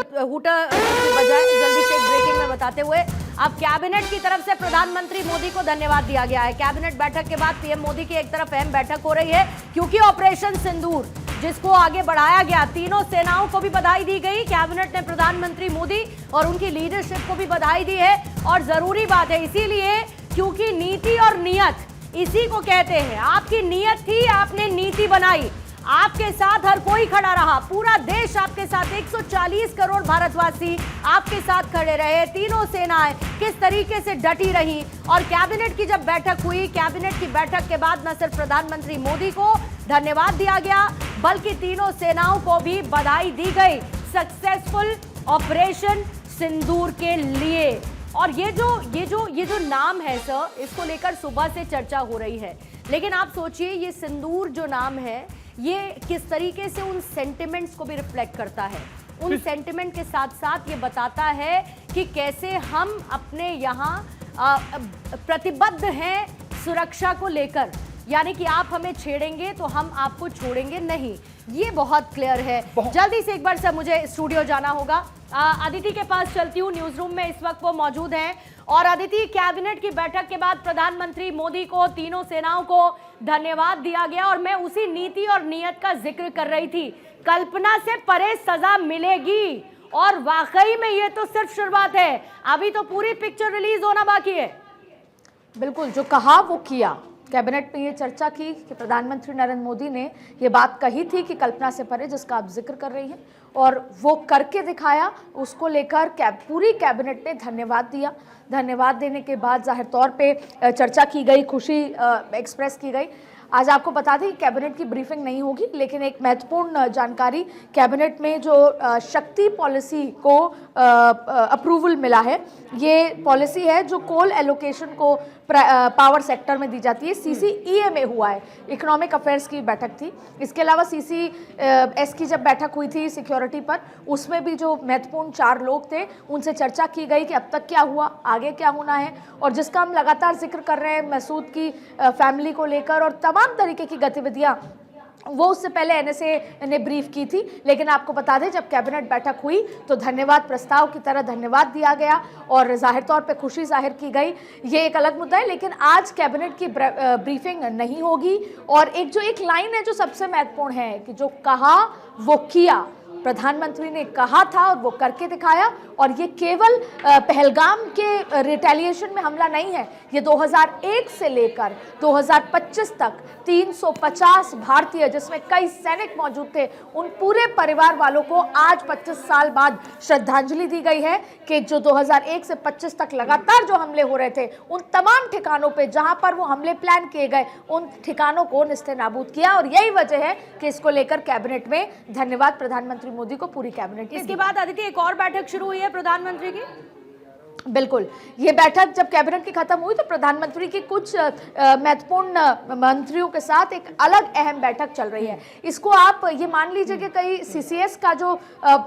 Hooter की बजाय जल्दी से एक ब्रेकिंग में बताते हुए अब कैबिनेट की तरफ से प्रधानमंत्री मोदी को धन्यवाद दिया गया है। कैबिनेट बैठक के बाद पीएम मोदी की एक तरफ अहम बैठक हो रही है क्योंकि ऑपरेशन सिंदूर जिसको आगे बढ़ाया गया, तीनों सेनाओं को भी बधाई दी गई। कैबिनेट ने प्रधानमंत्री मोदी और उनकी लीडरशिप को भी बधाई दी है और जरूरी बात है इसीलिए क्योंकि नीति और नियत इसी को कहते हैं। आपकी नियत थी, आपने नीति बनाई, आपके साथ हर कोई खड़ा रहा, पूरा देश आपके साथ, 140 करोड़ भारतवासी आपके साथ खड़े रहे। तीनों सेनाएं किस तरीके से डटी रही और कैबिनेट की जब बैठक हुई, कैबिनेट की बैठक के बाद न सिर्फ प्रधानमंत्री मोदी को धन्यवाद दिया गया बल्कि तीनों सेनाओं को भी बधाई दी गई सक्सेसफुल ऑपरेशन सिंदूर के लिए। और ये जो नाम है सर, इसको लेकर सुबह से चर्चा हो रही है, लेकिन आप सोचिए ये सिंदूर जो नाम है ये किस तरीके से उन सेंटिमेंट्स को भी रिफ्लेक्ट करता है। उन सेंटिमेंट के साथ साथ ये बताता है कि कैसे हम अपने यहाँ प्रतिबद्ध हैं सुरक्षा को लेकर, यानी कि आप हमें छेड़ेंगे तो हम आपको छोड़ेंगे नहीं। ये बहुत क्लियर है। जल्दी से एक बार सर मुझे स्टूडियो जाना होगा, अदिति के पास चलती हूँ, न्यूज रूम में इस वक्त वो मौजूद हैं। और अदिति, कैबिनेट की बैठक के बाद प्रधानमंत्री मोदी को, तीनों सेनाओं को धन्यवाद दिया गया और मैं उसी नीति और नियत का जिक्र कर रही थी। कल्पना से परे सजा मिलेगी और वाकई में ये तो सिर्फ शुरुआत है, अभी तो पूरी पिक्चर रिलीज होना बाकी है। बिल्कुल, जो कहा वो किया। कैबिनेट में ये चर्चा की कि प्रधानमंत्री नरेंद्र मोदी ने ये बात कही थी कि कल्पना से परे, जिसका आप जिक्र कर रही हैं, और वो करके दिखाया। उसको लेकर पूरी कैबिनेट ने धन्यवाद दिया। धन्यवाद देने के बाद जाहिर तौर पे चर्चा की गई, खुशी एक्सप्रेस की गई। आज आपको बता दें कैबिनेट की ब्रीफिंग नहीं होगी, लेकिन एक महत्वपूर्ण जानकारी, कैबिनेट में जो शक्ति पॉलिसी को अप्रूवल मिला है, ये पॉलिसी है जो कोल एलोकेशन को पावर सेक्टर में दी जाती है। CCEA में हुआ है, इकोनॉमिक अफेयर्स की बैठक थी। इसके अलावा CCS की जब बैठक हुई थी सिक्योरिटी पर, उसमें भी जो महत्वपूर्ण 4 लोग थे उनसे चर्चा की गई कि अब तक क्या हुआ, आगे क्या होना है। और जिसका हम लगातार जिक्र कर रहे हैं मसूद की फैमिली को लेकर और तमाम तरीके की गतिविधियां, वो उससे पहले NSA ने ब्रीफ की थी। लेकिन आपको बता दें जब कैबिनेट बैठक हुई तो धन्यवाद प्रस्ताव की तरह धन्यवाद दिया गया और जाहिर तौर पे खुशी जाहिर की गई। ये एक अलग मुद्दा है, लेकिन आज कैबिनेट की ब्रीफिंग नहीं होगी। और एक लाइन है जो सबसे महत्वपूर्ण है कि जो कहा वो किया। प्रधानमंत्री ने कहा था और वो करके दिखाया। और ये केवल पहलगाम के रिटेलिएशन में हमला नहीं है, ये 2001 से लेकर 2025 तक 350 भारतीय, जिसमें कई सैनिक मौजूद थे, उन पूरे परिवार वालों को आज 25 साल बाद श्रद्धांजलि दी गई है कि जो 2001 से 25 तक लगातार जो हमले हो रहे थे, उन तमाम ठिकानों पे जहां पर वो हमले प्लान किए गए, उन ठिकानों को निस्ते-नाबूद किया। और यही वजह है कि इसको लेकर कैबिनेट में धन्यवाद प्रधानमंत्री मोदी को, पूरी कैबिनेट। इसके बाद अदिति एक और बैठक शुरू हुई है प्रधानमंत्री की। बिल्कुल, ये बैठक जब कैबिनेट की खत्म हुई तो प्रधानमंत्री की कुछ महत्वपूर्ण मंत्रियों के साथ एक अलग अहम बैठक चल रही है। इसको आप ये मान लीजिए कि कई CCS का जो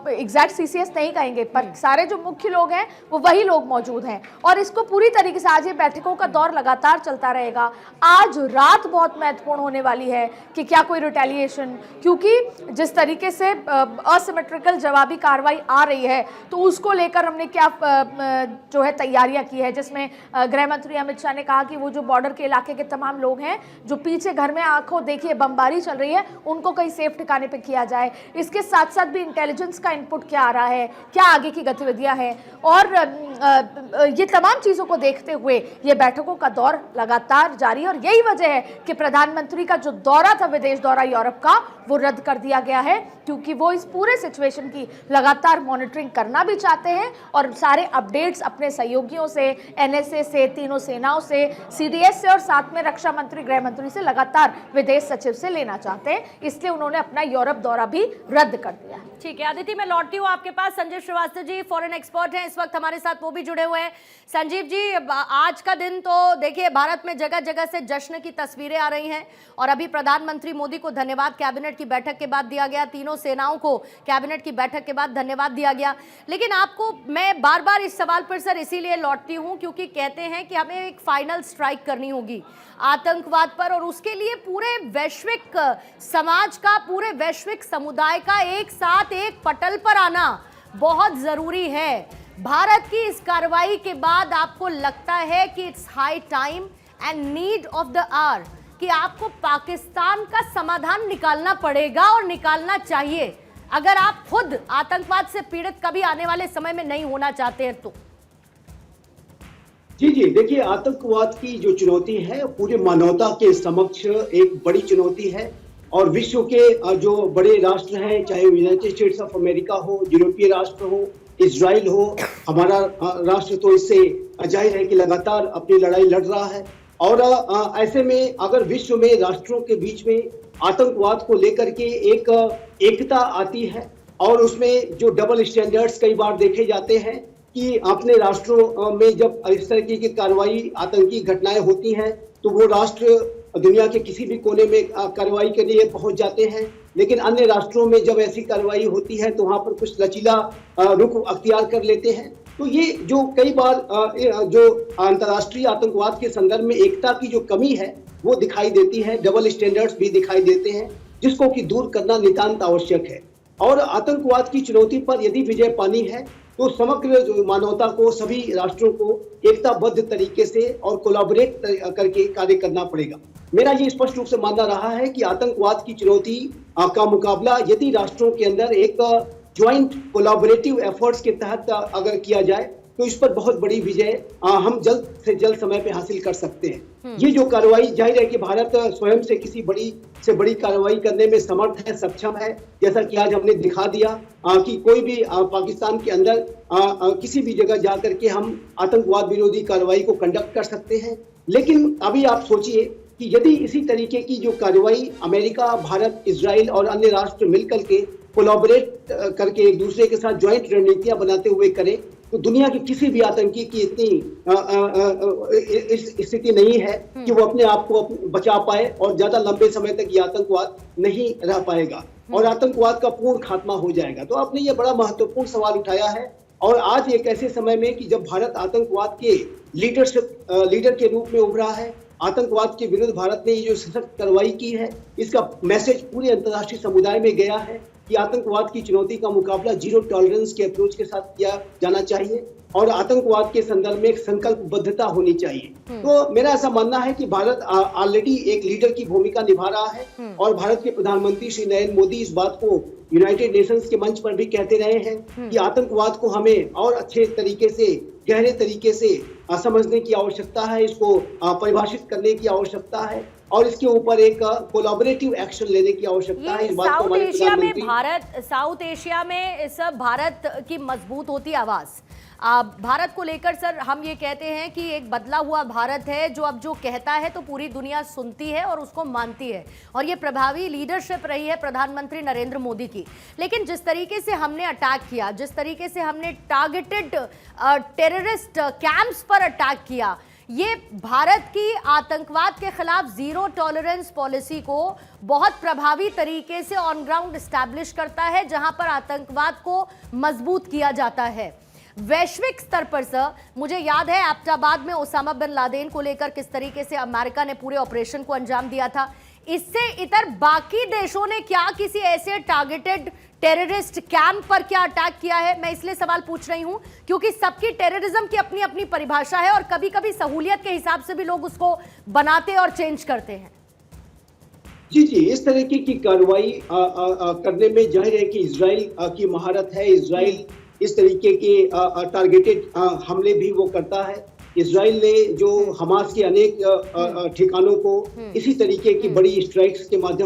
एग्जैक्ट CCS नहीं कहेंगे, पर सारे जो मुख्य लोग हैं वो वही लोग मौजूद हैं। और इसको पूरी तरीके से आज ये बैठकों का दौर लगातार चलता रहेगा। आज रात बहुत महत्वपूर्ण होने वाली है कि क्या कोई रिटेलिएशन, क्योंकि जिस तरीके से असिमेट्रिकल जवाबी कार्रवाई आ रही है तो उसको लेकर हमने क्या जो है तैयारियां की है, जिसमें गृह मंत्री अमित शाह ने कहा कि वो जो बॉर्डर के इलाके के तमाम लोग हैं जो पीछे घर में आंखों देखिए बमबारी चल रही है, उनको कहीं सेफ ठिकाने पे किया जाए। इसके साथ साथ भी इंटेलिजेंस का इनपुट क्या आ रहा है, क्या आगे की गतिविधियां हैं, और ये तमाम चीज़ों को देखते हुए ये बैठकों का दौर लगातार जारी है। और यही वजह है कि प्रधानमंत्री का जो दौरा था, विदेश दौरा यूरोप का, वो रद्द कर दिया गया है, क्योंकि वो इस पूरे सिचुएशन की लगातार मॉनिटरिंग करना भी चाहते हैं और सारे अपडेट्स अपने सहयोगियों से, NSA से, तीनों सेनाओं से, CDS से और साथ में रक्षा मंत्री, गृह मंत्री से, लगातार विदेश सचिव से लेना चाहते हैं। इसलिए उन्होंने अपना यूरोप दौरा भी रद्द कर दिया है। ठीक है अदिति, मैं लौटती हूँ आपके पास। संजीव श्रीवास्तव जी फॉरेन एक्सपर्ट हैं, इस वक्त हमारे साथ, वो भी जुड़े हुए हैं। संजीव जी, आज का दिन तो देखिए भारत में जगह जगह से जश्न की तस्वीरें आ रही हैं और अभी प्रधानमंत्री मोदी को धन्यवाद कैबिनेट की बैठक के बाद दिया गया, तीनों सेनाओं को कैबिनेट की बैठक के बाद धन्यवाद दिया गया। लेकिन आपको मैं बार बार इस सवाल पर सर इसीलिए लौटती हूं क्योंकि कहते हैं कि हमें एक फाइनल स्ट्राइक करनी होगी आतंकवाद पर, और उसके लिए पूरे वैश्विक समाज का, पूरे वैश्विक समुदाय का एक साथ एक पटल पर आना बहुत जरूरी है। भारत की इस कार्रवाई के बाद आपको लगता है कि it's high time and need of the hour कि आपको पाकिस्तान का समाधान निकालना पड़ेगा और निकालना चाहिए, अगर आप खुद आतंकवाद से पीड़ित कभी आने वाले समय में नहीं होना चाहते हैं तो? जी जी, देखिए, आतंकवाद की जो चुनौती है पूरी मानवता के समक्ष एक बड़ी चुनौती है। और विश्व के जो बड़े राष्ट्र हैं, चाहे यूनाइटेड स्टेट्स ऑफ अमेरिका हो, यूरोपीय राष्ट्र हो, इजराइल हो, हमारा राष्ट्र तो इससे जाहिर है कि लगातार अपनी लड़ाई लड़ रहा है। और ऐसे में अगर विश्व में राष्ट्रों के बीच में आतंकवाद को लेकर के एक एकता आती है और उसमें जो डबल स्टैंडर्ड्स कई बार देखे जाते हैं कि अपने राष्ट्रों में जब इस तरह की कार्रवाई, आतंकी घटनाएं होती हैं तो वो राष्ट्र दुनिया के किसी भी कोने में कार्रवाई के लिए पहुंच जाते हैं, लेकिन अन्य राष्ट्रों में जब ऐसी कार्रवाई होती है तो वहां पर कुछ लचीला रुख अख्तियार कर लेते हैं। तो ये जो कई बार जो अंतर्राष्ट्रीय आतंकवाद के संदर्भ में एकता की जो कमी है वो दिखाई देती है, डबल स्टैंडर्ड्स भी दिखाई देते हैं, जिसको कि दूर करना नितांत आवश्यक है। और आतंकवाद की चुनौती पर यदि विजय पानी है तो समग्र मानवता को, सभी राष्ट्रों को एकताबद्ध तरीके से और कोलैबोरेट करके कार्य करना पड़ेगा। मेरा ये स्पष्ट रूप से मानना रहा है कि आतंकवाद की चुनौती का मुकाबला यदि राष्ट्रों के अंदर एक ज्वाइंट कोलैबोरेटिव एफर्ट्स के तहत अगर किया जाए तो इस पर बहुत बड़ी विजय हम जल्द से जल्द समय पे हासिल कर सकते हैं। ये जो कार्रवाई, जाहिर है कि भारत स्वयं से किसी बड़ी से बड़ी कार्रवाई करने में समर्थ है, सक्षम है, जैसा कि आज हमने दिखा दिया कि कोई भी पाकिस्तान के अंदर किसी भी जगह जा करके हम आतंकवाद विरोधी कार्रवाई को कंडक्ट कर सकते हैं। लेकिन अभी आप सोचिए कि यदि इसी तरीके की जो कार्रवाई अमेरिका, भारत, इजराइल और अन्य राष्ट्र मिलकर के कोलैबोरेट करके एक दूसरे के साथ ज्वाइंट रणनीतियां बनाते हुए करें तो दुनिया के किसी भी आतंकी की इतनी स्थिति नहीं है कि वो अपने आप को बचा पाए और ज्यादा लंबे समय तक ये आतंकवाद नहीं रह पाएगा और आतंकवाद का पूर्ण खात्मा हो जाएगा। तो आपने ये बड़ा महत्वपूर्ण सवाल उठाया है और आज एक ऐसे समय में कि जब भारत आतंकवाद के लीडर के रूप में उभरा है, आतंकवाद के विरुद्ध भारत ने ये जो सशक्त कार्रवाई की है, इसका मैसेज पूरे अंतर्राष्ट्रीय समुदाय में गया है कि आतंकवाद की चुनौती का मुकाबला जीरो टॉलरेंस के अप्रोच के साथ किया जाना चाहिए और आतंकवाद के संदर्भ में एक संकल्पबद्धता होनी चाहिए। तो मेरा ऐसा मानना है कि भारत ऑलरेडी एक लीडर की भूमिका निभा रहा है और भारत के प्रधानमंत्री श्री नरेंद्र मोदी इस बात को यूनाइटेड नेशंस के मंच पर भी कहते रहे हैं कि आतंकवाद को हमें और अच्छे तरीके से, गहरे तरीके से समझने की आवश्यकता है, इसको परिभाषित करने की आवश्यकता है और इसके ऊपर एक कोलैबोरेटिव एक्शन लेने की आवश्यकता है। इस बात को साउथ एशिया में साउथ एशिया में सब भारत की मजबूत होती आवाज भारत को लेकर सर हम ये कहते हैं कि एक बदला हुआ भारत है जो अब जो कहता है तो पूरी दुनिया सुनती है और उसको मानती है और ये प्रभावी लीडरशिप रही है प्रधानमंत्री नरेंद्र मोदी की। लेकिन जिस तरीके से हमने अटैक किया, जिस तरीके से हमने टारगेटेड टेररिस्ट कैंप्स पर अटैक किया, ये भारत की आतंकवाद के खिलाफ जीरो टॉलरेंस पॉलिसी को बहुत प्रभावी तरीके से ऑन ग्राउंड एस्टैब्लिश करता है, जहां पर आतंकवाद को मजबूत किया जाता है। वैश्विक स्तर पर सर मुझे याद है एबटाबाद में ओसामा बिन लादेन को लेकर किस तरीके से अमेरिका ने पूरे ऑपरेशन को अंजाम दिया था। इससे इतर बाकी देशों ने क्या किसी ऐसे टारगेटेड टेररिस्ट कैंप पर क्या अटैक किया है? मैं इसलिए सवाल पूछ रही हूं क्योंकि सबकी टेररिज्म की अपनी अपनी परिभाषा है और कभी कभी सहूलियत के हिसाब से भी लोग उसको बनाते और चेंज करते हैं। जी जी, इस तरीके की कार्रवाई करने में जाहिर है कि इजराइल की महारत है। इजराइल इस तरीके के टारगेटेड हमले भी वो करता है। इजराइल ने जो हमास के अनेक ठिकानों को इसी तरीके की बड़ी स्ट्राइक्स के माध्यम